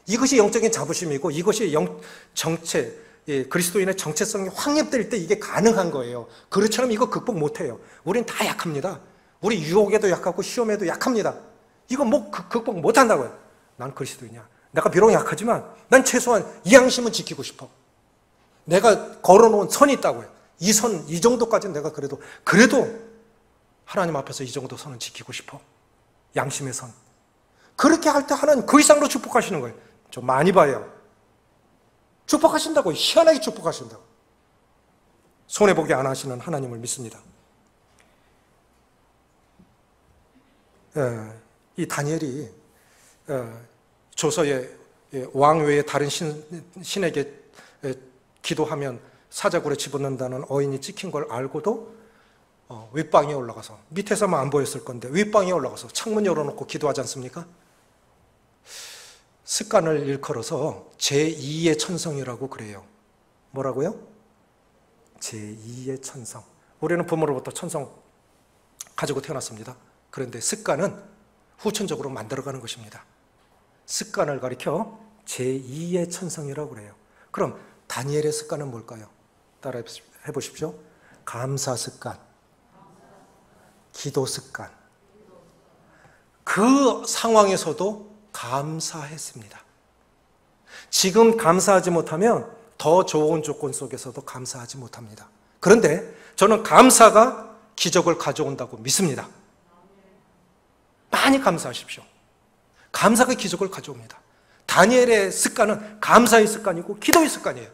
Speaker 1: 이것이 영적인 자부심이고 이것이 그리스도인의 정체성이 확립될 때 이게 가능한 거예요. 그렇처럼 이거 극복 못해요. 우린 다 약합니다. 우리 유혹에도 약하고 시험에도 약합니다. 이거 극복 못한다고요. 난 그리스도인이야. 내가 비록 약하지만 난 최소한 이 양심은 지키고 싶어. 내가 걸어놓은 선이 있다고요. 이 선, 이 정도까지는 내가 그래도 하나님 앞에서 이 정도 선은 지키고 싶어. 양심의 선. 그렇게 할 때 하나님 그 이상으로 축복하시는 거예요. 좀 많이 봐요. 축복하신다고, 희한하게 축복하신다고. 손해보게 안 하시는 하나님을 믿습니다. 이 다니엘이 조서에 왕 외에 다른 신에게 기도하면 사자굴에 집어넣는다는 어인이 찍힌 걸 알고도 윗방에 올라가서, 밑에서만 안 보였을 건데 윗방에 올라가서 창문 열어놓고 기도하지 않습니까? 습관을 일컬어서 제2의 천성이라고 그래요. 뭐라고요? 제2의 천성. 우리는 부모로부터 천성 가지고 태어났습니다. 그런데 습관은 후천적으로 만들어가는 것입니다. 습관을 가리켜 제2의 천성이라고 그래요. 그럼 다니엘의 습관은 뭘까요? 따라 해보십시오. 감사 습관, 기도 습관. 그 상황에서도 감사했습니다. 지금 감사하지 못하면 더 좋은 조건 속에서도 감사하지 못합니다. 그런데 저는 감사가 기적을 가져온다고 믿습니다. 많이 감사하십시오. 감사가 기적을 가져옵니다. 다니엘의 습관은 감사의 습관이고 기도의 습관이에요.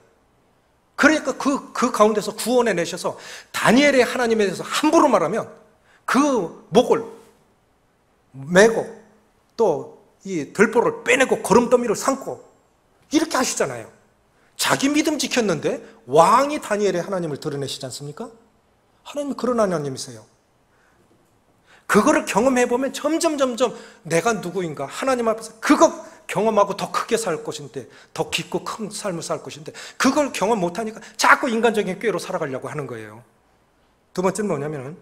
Speaker 1: 그러니까 그 가운데서 구원해 내셔서 다니엘의 하나님에 대해서 함부로 말하면 그 목을 메고 또 이 들보를 빼내고 거름더미를 삼고 이렇게 하시잖아요. 자기 믿음 지켰는데 왕이 다니엘의 하나님을 드러내시지 않습니까? 하나님 그런 하나님이세요. 그거를 경험해보면 점점 내가 누구인가 하나님 앞에서 그거 경험하고 더 크게 살 것인데, 더 깊고 큰 삶을 살 것인데 그걸 경험 못하니까 자꾸 인간적인 꾀로 살아가려고 하는 거예요. 두 번째는 뭐냐면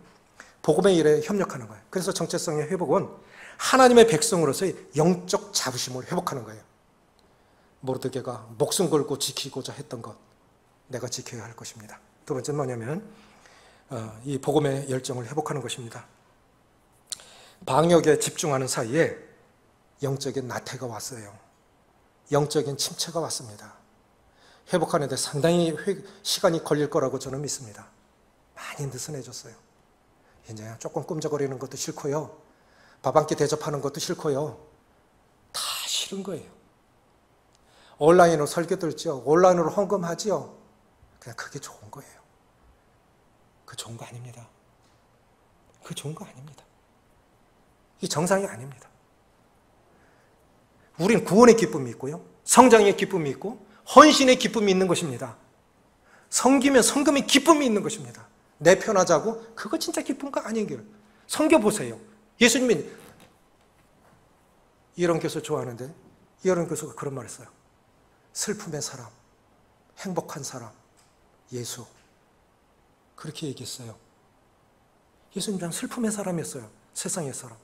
Speaker 1: 복음의 일에 협력하는 거예요. 그래서 정체성의 회복은 하나님의 백성으로서의 영적 자부심을 회복하는 거예요. 모르드게가 목숨 걸고 지키고자 했던 것, 내가 지켜야 할 것입니다. 두 번째는 뭐냐면 이 복음의 열정을 회복하는 것입니다. 방역에 집중하는 사이에 영적인 나태가 왔어요. 영적인 침체가 왔습니다. 회복하는 데 상당히 시간이 걸릴 거라고 저는 믿습니다. 많이 느슨해졌어요. 이제 조금 꼼짝거리는 것도 싫고요. 밥 한 끼 대접하는 것도 싫고요. 다 싫은 거예요. 온라인으로 설교 들죠. 온라인으로 헌금하지요. 그냥 그게 좋은 거예요. 그 좋은 거 아닙니다. 그 좋은 거 아닙니다. 이 정상이 아닙니다. 우린 구원의 기쁨이 있고요. 성장의 기쁨이 있고 헌신의 기쁨이 있는 것입니다. 섬기면 성금의 기쁨이 있는 것입니다. 내 편하자고 그거 진짜 기쁨가 아닌 길. 섬겨보세요. 예수님이 이런 교수 좋아하는데 이런 교수가 그런 말 했어요. 슬픔의 사람, 행복한 사람, 예수. 그렇게 얘기했어요. 예수님은 슬픔의 사람이었어요. 세상의 사람.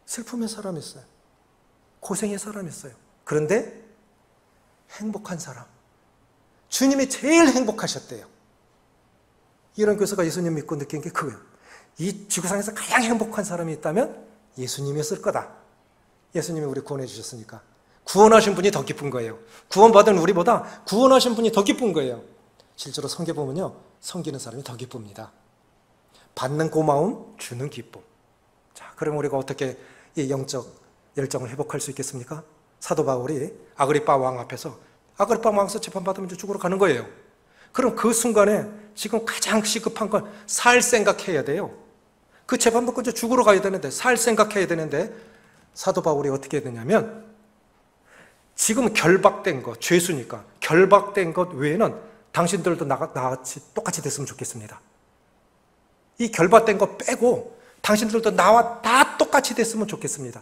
Speaker 1: 슬픔의 사람이었어요. 고생의 사람이었어요. 그런데 행복한 사람. 주님이 제일 행복하셨대요. 이런 교수가 예수님 믿고 느낀 게 그거예요. 이 지구상에서 가장 행복한 사람이 있다면 예수님이었을 거다. 예수님이 우리 구원해 주셨으니까. 구원하신 분이 더 기쁜 거예요. 구원받은 우리보다 구원하신 분이 더 기쁜 거예요. 실제로 성경 보면요, 섬기는 사람이 더 기쁩니다. 받는 고마움, 주는 기쁨. 자, 그럼 우리가 어떻게 이 영적 열정을 회복할 수 있겠습니까? 사도 바울이 아그리빠 왕 앞에서, 아그리빠 왕에서 재판받으면 이제 죽으러 가는 거예요. 그럼 그 순간에 지금 가장 시급한 건 살 생각해야 돼요. 그 재판받고 이제 죽으러 가야 되는데, 살 생각해야 되는데, 사도 바울이 어떻게 해야 되냐면, 지금 결박된 것, 죄수니까 결박된 것 외에는 당신들도 나같이 똑같이 됐으면 좋겠습니다. 이 결박된 것 빼고 당신들도 나와 다 똑같이 됐으면 좋겠습니다.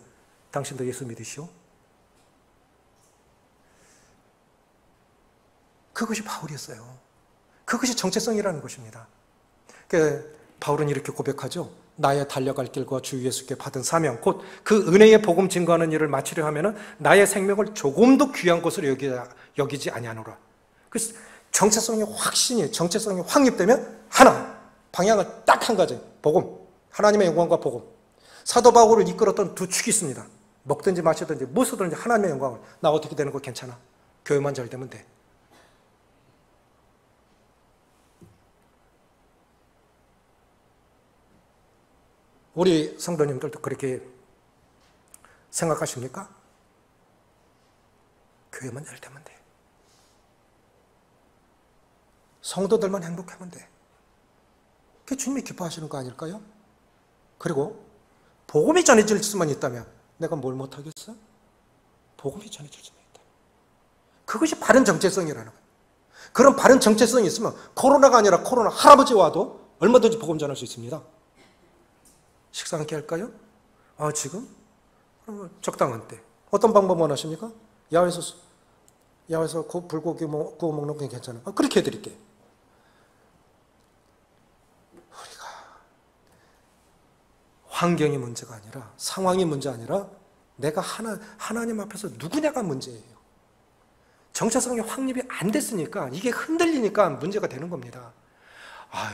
Speaker 1: 당신도 예수 믿으시오? 그것이 바울이었어요. 그것이 정체성이라는 것입니다. 바울은 이렇게 고백하죠. 나의 달려갈 길과 주 예수께 받은 사명, 곧 그 은혜의 복음 증거하는 일을 마치려 하면은 나의 생명을 조금도 귀한 것으로 여기지 아니하노라. 그래서 정체성이 확립되면 하나, 방향은 딱 한 가지, 복음, 하나님의 영광과 복음. 사도 바울을 이끌었던 두 축이 있습니다. 먹든지 마시든지 무엇이든지 하나님의 영광을. 나 어떻게 되는 거 괜찮아. 교회만 잘 되면 돼. 우리 성도님들도 그렇게 생각하십니까? 교회만 잘 되면 돼. 성도들만 행복하면 돼. 그게 주님이 기뻐하시는 거 아닐까요? 그리고 복음이 전해질 수만 있다면 내가 뭘 못하겠어? 복음이 전해질 수만 있다. 그것이 바른 정체성이라는 거예요. 그런 바른 정체성이 있으면 코로나가 아니라 코로나 할아버지 와도 얼마든지 복음 전할 수 있습니다. 식사 함께 할까요? 지금? 그러면 적당한 때. 어떤 방법 원하십니까? 야외에서 불고기 구워 먹는 게 괜찮아요. 그렇게 해드릴게요. 우리가 환경이 문제가 아니라, 상황이 문제 아니라 내가 하나님 앞에서 누구냐가 문제예요. 정체성이 확립이 안 됐으니까, 이게 흔들리니까 문제가 되는 겁니다.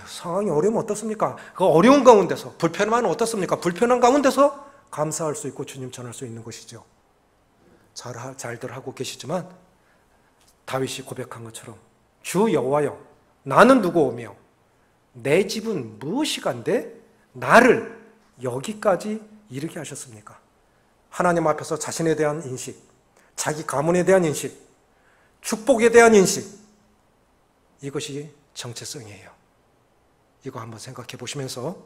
Speaker 1: 상황이 어려우면 어떻습니까? 그 어려운 가운데서, 불편함은 어떻습니까? 불편한 가운데서 감사할 수 있고 주님 전할 수 있는 것이죠. 잘들 하고 계시지만 다윗이 고백한 것처럼 주 여호와여, 나는 누구 오며 내 집은 무엇이간데 나를 여기까지 이르게 하셨습니까? 하나님 앞에서 자신에 대한 인식, 자기 가문에 대한 인식, 축복에 대한 인식, 이것이 정체성이에요. 이거 한번 생각해 보시면서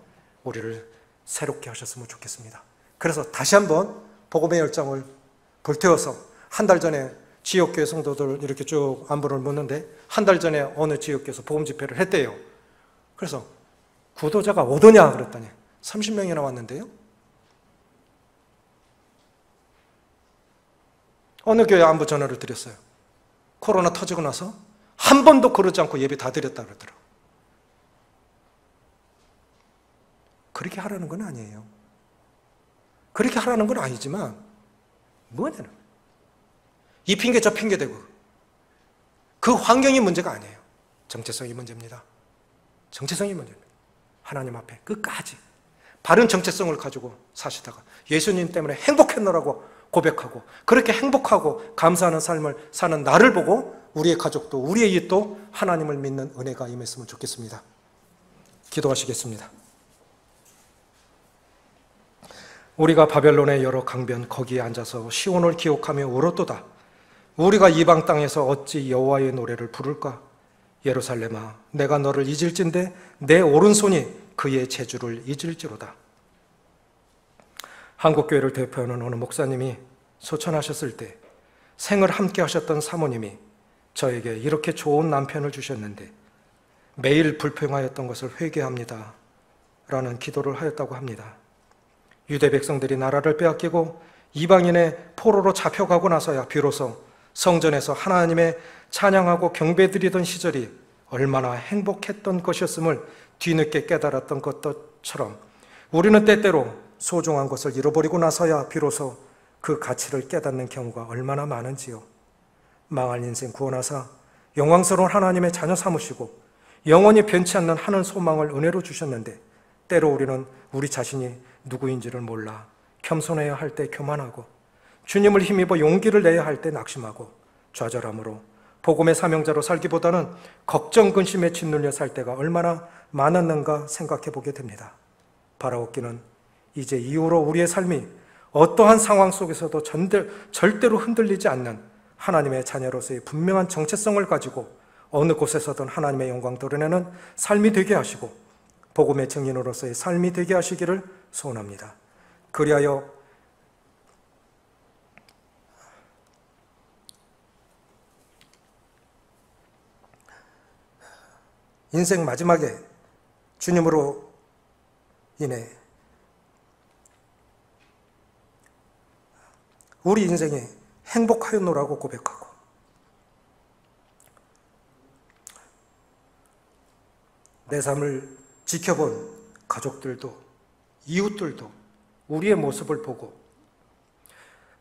Speaker 1: 우리를 새롭게 하셨으면 좋겠습니다. 그래서 다시 한번 복음의 열정을 불태워서, 한 달 전에 지역교회 성도들 이렇게 쭉 안부를 묻는데 한 달 전에 어느 지역교회에서 복음 집회를 했대요. 그래서 구도자가 어떠냐 그랬더니 30명이나 왔는데요. 어느 교회 안부 전화를 드렸어요. 코로나 터지고 나서 한 번도 그러지 않고 예배 다 드렸다 그러더라고요. 그렇게 하라는 건 아니에요. 그렇게 하라는 건 아니지만 뭐냐는 이 핑계 저 핑계 대고 그 환경이 문제가 아니에요. 정체성이 문제입니다. 정체성이 문제입니다. 하나님 앞에 끝까지 바른 정체성을 가지고 사시다가 예수님 때문에 행복했노라고 고백하고 그렇게 행복하고 감사하는 삶을 사는 나를 보고 우리의 가족도 우리의 이웃도 하나님을 믿는 은혜가 임했으면 좋겠습니다. 기도하시겠습니다. 우리가 바벨론의 여러 강변 거기에 앉아서 시온을 기억하며 울었도다. 우리가 이방 땅에서 어찌 여호와의 노래를 부를까? 예루살렘아, 내가 너를 잊을진데 내 오른손이 그의 재주를 잊을지로다. 한국교회를 대표하는 어느 목사님이 소천하셨을 때 생을 함께 하셨던 사모님이 저에게 이렇게 좋은 남편을 주셨는데 매일 불평하였던 것을 회개합니다 라는 기도를 하였다고 합니다. 유대 백성들이 나라를 빼앗기고 이방인의 포로로 잡혀가고 나서야 비로소 성전에서 하나님의 찬양하고 경배드리던 시절이 얼마나 행복했던 것이었음을 뒤늦게 깨달았던 것처럼 우리는 때때로 소중한 것을 잃어버리고 나서야 비로소 그 가치를 깨닫는 경우가 얼마나 많은지요. 망할 인생 구원하사 영광스러운 하나님의 자녀 삼으시고 영원히 변치 않는 하늘 소망을 은혜로 주셨는데 때로 우리는 우리 자신이 누구인지를 몰라 겸손해야 할 때 교만하고 주님을 힘입어 용기를 내야 할 때 낙심하고 좌절함으로 복음의 사명자로 살기보다는 걱정 근심에 짓눌려 살 때가 얼마나 많았는가 생각해 보게 됩니다. 바라옵기는 이제 이후로 우리의 삶이 어떠한 상황 속에서도 절대로 흔들리지 않는 하나님의 자녀로서의 분명한 정체성을 가지고 어느 곳에서든 하나님의 영광 드러내는 삶이 되게 하시고 복음의 증인으로서의 삶이 되게 하시기를 소원합니다. 그리하여 인생 마지막에 주님으로 인해 우리 인생이 행복하였노라고 고백하고 내 삶을 지켜본 가족들도 이웃들도 우리의 모습을 보고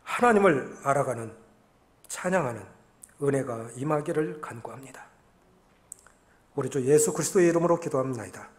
Speaker 1: 하나님을 알아가는 찬양하는 은혜가 임하기를 간구합니다. 우리 주 예수 그리스도의 이름으로 기도합니다.